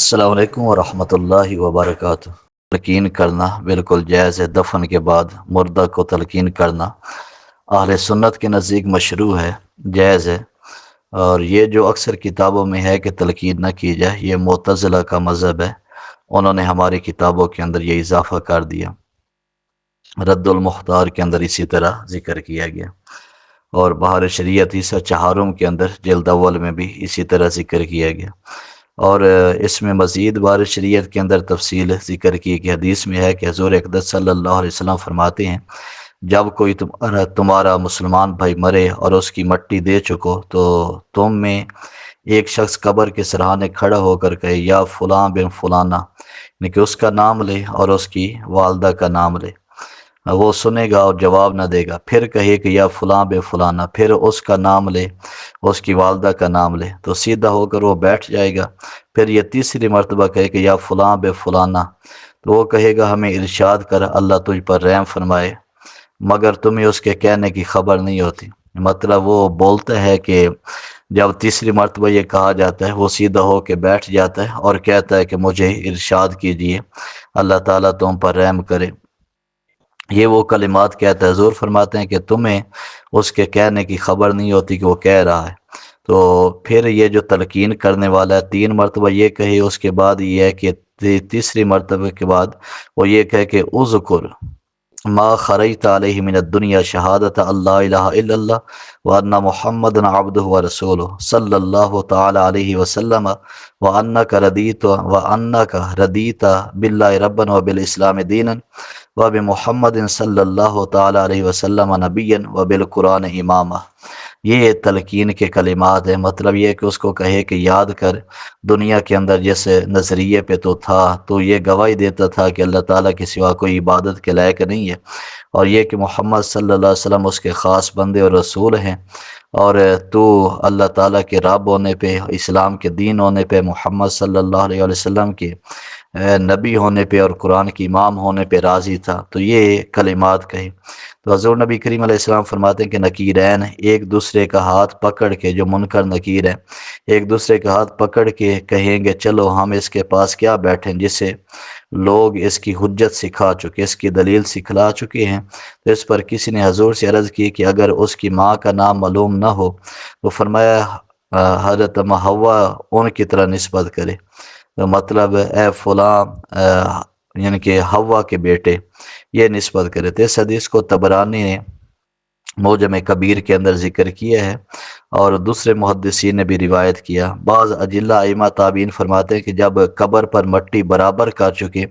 السلام علیکم ورحمۃ اللہ وبرکاتہ۔ تلقین کرنا بالکل جائز ہے۔ دفن کے بعد مردہ کو تلقین کرنا اہل سنت کے نزدیک مشروع ہے، جائز ہے۔ اور یہ جو اکثر کتابوں میں ہے کہ تلقین نہ کی جائے، یہ معتزلہ کا مذہب ہے۔ انہوں نے ہماری کتابوں کے اندر یہ اضافہ کر دیا۔ رد المختار کے اندر اسی طرح ذکر کیا گیا، اور بہار شریعت عیسیٰ چہارم کے اندر جلد اول میں بھی اسی طرح ذکر کیا گیا۔ اور اس میں مزید بار شریعت کے اندر تفصیل ذکر کی کہ حدیث میں ہے کہ حضور اقدس صلی اللہ علیہ وسلم فرماتے ہیں، جب کوئی تمہارا مسلمان بھائی مرے اور اس کی مٹی دے چکو تو تم میں ایک شخص قبر کے سرہانے کھڑا ہو کر کہے یا فلاں بن فلانا، یعنی کہ اس کا نام لے اور اس کی والدہ کا نام لے۔ وہ سنے گا اور جواب نہ دے گا، پھر کہے کہ یا فلاں بے فلانا، پھر اس کا نام لے، اس کی والدہ کا نام لے، تو سیدھا ہو کر وہ بیٹھ جائے گا۔ پھر یہ تیسری مرتبہ کہے کہ یا فلاں بے فلانا، تو وہ کہے گا ہمیں ارشاد کر، اللہ تجھ پر رحم فرمائے، مگر تمہیں اس کے کہنے کی خبر نہیں ہوتی۔ مطلب وہ بولتا ہے کہ جب تیسری مرتبہ یہ کہا جاتا ہے، وہ سیدھا ہو کے بیٹھ جاتا ہے اور کہتا ہے کہ مجھے ارشاد کیجئے، اللہ تعالیٰ تم پر رحم کرے۔ یہ وہ کلمات کہتا ہے۔ حضور فرماتے ہیں کہ تمہیں اس کے کہنے کی خبر نہیں ہوتی کہ وہ کہہ رہا ہے۔ تو پھر یہ جو تلقین کرنے والا ہے، 3 مرتبہ یہ کہے، اس کے بعد یہ ہے کہ تیسری مرتبہ کے بعد وہ یہ کہے کہ اذکر ما خریت علیہ من الدنیا شہادت اللہ الہ الا اللہ وان محمد عبدہ ورسولہ صلی اللہ تعالی علیہ وسلم وانک ردیت باللہ ربا وبالاسلام دینا وبمحمد صلی اللہ تعالی علیہ وسلم نبیا وبالقرآن امامہ۔ یہ تلقین کے کلمات ہیں۔ مطلب یہ کہ اس کو کہے کہ یاد کر، دنیا کے اندر جس نظریے پہ تو تھا، تو یہ گواہی دیتا تھا کہ اللہ تعالیٰ کے سوا کوئی عبادت کے لائق نہیں ہے، اور یہ کہ محمد صلی اللہ علیہ وسلم اس کے خاص بندے اور رسول ہیں، اور تو اللہ تعالیٰ کے رب ہونے پہ، اسلام کے دین ہونے پہ، محمد صلی اللہ علیہ وسلم کے نبی ہونے پہ اور قرآن کی امام ہونے پہ راضی تھا۔ تو یہ کلمات کہے تو حضور نبی کریم علیہ السلام فرماتے ہیں کہ نکیرین ایک دوسرے کا ہاتھ پکڑ کے، جو منکر نکیر ہے، ایک دوسرے کا ہاتھ پکڑ کے کہیں گے چلو ہم اس کے پاس کیا بیٹھیں، جسے لوگ اس کی حجت سکھا چکے، اس کی دلیل سکھلا چکے ہیں۔ تو اس پر کسی نے حضور سے عرض کی کہ اگر اس کی ماں کا نام معلوم نہ ہو تو فرمایا حضرت حوا ان کی طرح نسبت کرے، تو مطلب اے فلاں یعنی کہ حوا کے بیٹے، یہ نسبت کرے۔ تو اس حدیث کو طبرانی نے معجم کبیر کے اندر ذکر کیا ہے، اور دوسرے محدثین نے بھی روایت کیا۔ بعض اجلہ ائمہ تابعین فرماتے ہیں کہ جب قبر پر مٹی برابر کر چکے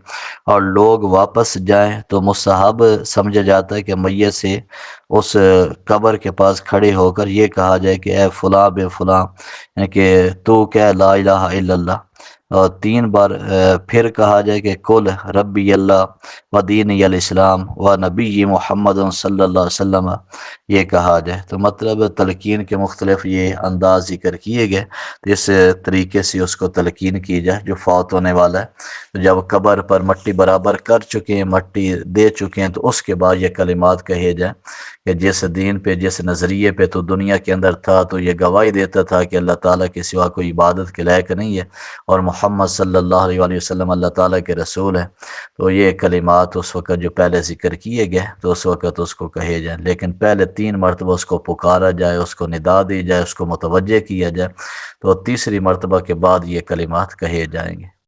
اور لوگ واپس جائیں تو مستحب سمجھا جاتا ہے کہ میت سے اس قبر کے پاس کھڑے ہو کر یہ کہا جائے کہ اے فلاں بے فلاں، یعنی کہ تو کہہ لا الہ الا اللہ، اور 3 بار پھر کہا جائے کہ کل ربی اللہ و دینی الاسلام و نبی محمد صلی اللہ علیہ وسلم، یہ کہا جائے۔ تو مطلب تلقین کے مختلف یہ انداز ذکر کیے گئے، تو اس طریقے سے اس کو تلقین کی جائے جو فوت ہونے والا ہے۔ تو جب قبر پر مٹی برابر کر چکے ہیں، مٹی دے چکے ہیں، تو اس کے بعد یہ کلمات کہے جائیں کہ جس دین پہ، جس نظریے پہ تو دنیا کے اندر تھا، تو یہ گواہی دیتا تھا کہ اللہ تعالیٰ کے سوا کوئی عبادت کے لائق نہیں ہے، اور محمد صلی اللہ علیہ وآلہ وسلم اللہ تعالیٰ کے رسول ہیں۔ تو یہ کلمات اس وقت جو پہلے ذکر کیے گئے تو اس وقت اس کو کہے جائیں، لیکن پہلے 3 مرتبہ اس کو پکارا جائے، اس کو ندا دی جائے، اس کو متوجہ کیا جائے، تو تیسری مرتبہ کے بعد یہ کلمات کہے جائیں گے۔